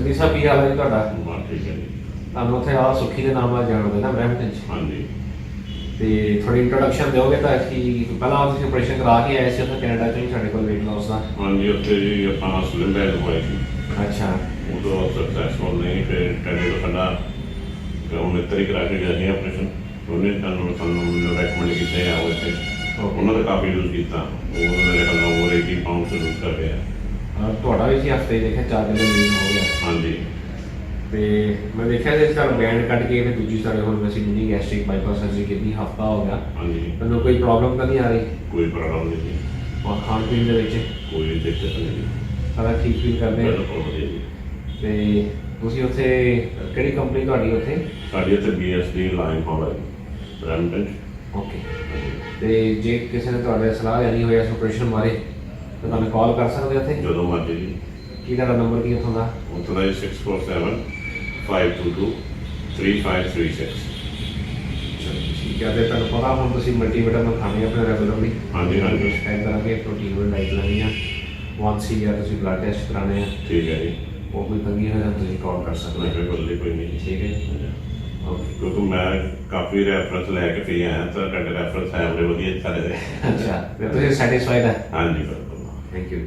ਜਗਦੀਸ਼ ਸਾਹਿਬ ਕੀ ਹਾਲ ਹੈ ਜੀ ਤੁਹਾਡਾ? ਬਸ ਠੀਕ ਹੈ ਜੀ। ਤੁਹਾਨੂੰ ਉੱਥੇ ਆ ਸੁੱਖੀ ਦੇ ਨਾਮ ਨਾਲ ਜਾਣਦੇ ਨਾ ਬ੍ਰੈਂਪਟਨ 'ਚ। ਹਾਂਜੀ। ਤੇ ਥੋੜੀ ਇੰਟਰੋਡਕਸ਼ਨ ਦਿਓਗੇ ਤਾਂ ਕਿ ਪਹਿਲਾਂ ਤੁਸੀਂ ਆਪਰੇਸ਼ਨ ਕਰਾ ਕੇ ਆਏ ਸੀ ਉੱਥੇ ਕੈਨੇਡਾ 'ਚ ਹੀ ਸਾਡੇ ਕੋਲ weight loss ਦਾ? ਹਾਂਜੀ, ਉੱਥੇ ਜੀ ਆਪਾਂ ਸਲਿਮ ਬੈਗ ਹੋਏ ਸੀ। ਅੱਛਾ। ਉਦੋਂ ਸਕਸੈਸਫੁਲ ਨਹੀਂ, ਫਿਰ ਟੈਲੀ ਤੋਂ ਸਾਡਾ ਉਹਨੇ ਤਰੀ ਕਰਾ ਕੇ ਗਿਆ ਸੀ ਆਪਰੇਸ਼ਨ। ਉਹਨੇ ਸਾਨੂੰ ਰੈਕਮੈਂਡ ਕੀਤਾ ਆ ਉੱਥੇ। ਉਹਨਾਂ ਦਾ ਕਾਫੀ ਯੂਜ਼ ਕੀਤਾ। ਉਹ ਮੇਰੇ ਖਿਆਲ ਨਾਲ over 80 ਪਾਉਂਡ ਲੂਜ਼ ਕਰ ਗਿਆ। ਤੁਹਾਡਾ ਵੀ ਸੀ ਹਫ਼ਤੇ ਦੇਖਿਆ 4 ਦਿਨ ਲੂਜ਼ ਹੋ ਗਿਆ। ਹਾਂਜੀ। ਤੇ ਮੈਂ ਦੇਖਿਆ ਜੇ ਤੁਹਾਨੂੰ ਬੈਂਡ ਕੱਢ ਕੇ ਫਿਰ ਦੂਜੀ ਸਾਡੇ ਹੁਣ ਅਸੀਂ ਮਿਨੀ ਗੈਸਟ੍ਰਿਕ ਬਾਈਪਾਸ ਸਰਜਰੀ ਕੀਤੀ, ਹਫ਼ਤਾ ਹੋ ਗਿਆ। ਹਾਂਜੀ। ਤੁਹਾਨੂੰ ਕੋਈ ਪ੍ਰੋਬਲਮ ਤਾਂ ਨਹੀਂ ਆ ਰਹੀ? ਕੋਈ ਪ੍ਰੋਬਲਮ ਨਹੀਂ ਜੀ। ਖਾਣ ਪੀਣ ਦੇ ਵਿੱਚ ਕੋਈ ਦਿੱਕਤ ਨਹੀਂ ਜੀ। ਸਾਰਾ ਠੀਕ ਫੀਲ ਕਰਦੇ? ਬਿਲਕੁਲ ਵਧੀਆ ਜੀ। ਤੇ ਤੁਸੀਂ ਉੱਥੇ ਕਿਹੜੀ ਕੰਪਨੀ ਤੁਹਾਡੀ ਉੱਥੇ? ਸਾਡੀ ਇੱਥੇ BS ਦੀ ਲਾਈਨ ਹਾਲ ਹੈ ਬ੍ਰੈਂਪਟਨ। ਓਕੇ। ਤੇ ਜੇ ਕਿਸੇ ਨੇ ਤੁਹਾਡੇ ਸਲਾਹ ਲੈਣੀ ਹੋਏ ਇਸ ਆਪਰੇਸ਼ਨ ਬਾਰੇ ਤਾਂ ਤੁਹਾਨੂੰ ਕਾਲ ਕਰ ਸਕਦੇ ਉੱਥੇ? ਜਦੋਂ ਮਰਜ਼ੀ ਜੀ। ਕੀ ਤੁਹਾਡਾ ਨੰਬਰ ਕੀ ਉੱਥੋਂ ਦਾ? ਉੱਥੋਂ ਦਾ 647 522 3536। ਠੀਕ ਹੈ। ਤੇ ਤੁਹਾਨੂੰ ਪਤਾ ਹੁਣ ਤੁਸੀਂ ਮਲਟੀਵਿਟਾਮਿਨ ਖਾਣੇ ਆਪਣੇ ਰੈਗੂਲਰਲੀ? ਹਾਂਜੀ ਹਾਂਜੀ। ਸ਼ਿਕਾਇਤ ਕਰਾਂਗੇ ਪ੍ਰੋਟੀਨ ਵਾਲੀ ਡਾਈਟ ਲੈਣੀ ਆ, 1C ਜਾਂ ਤੁਸੀਂ ਬਲੱਡ ਟੈਸਟ ਕਰਾਣੇ ਆ। ਠੀਕ ਹੈ ਜੀ। ਉਹ ਕੋਈ ਤੰਗੀ ਹੋਏ ਤਾਂ ਤੁਸੀਂ ਕਾਲ ਕਰ ਸਕਦੇ ਕੋਈ ਗੱਲ ਨਹੀਂ, ਕੋਈ ਨਹੀਂ। ਠੀਕ ਹੈ। ਓਕੇ। ਕਿਉਂਕਿ ਮੈਂ ਕਾਫੀ ਰੈਫਰੈਂਸ ਲੈ ਕੇ ਫਿਰ ਆਇਆ ਤਾਂ ਤੁਹਾਡੇ ਰੈਫਰੈਂਸ ਹੈ ਬੜੇ ਵਧੀਆ ਸਾਰੇ ਦੇ। ਅੱਛਾ, ਤੇ ਤੁਸੀਂ ਸੈਟੀਸਫਾਈਡ ਹੈ? ਹਾਂਜੀ ਬਿਲਕੁਲ। Thank you.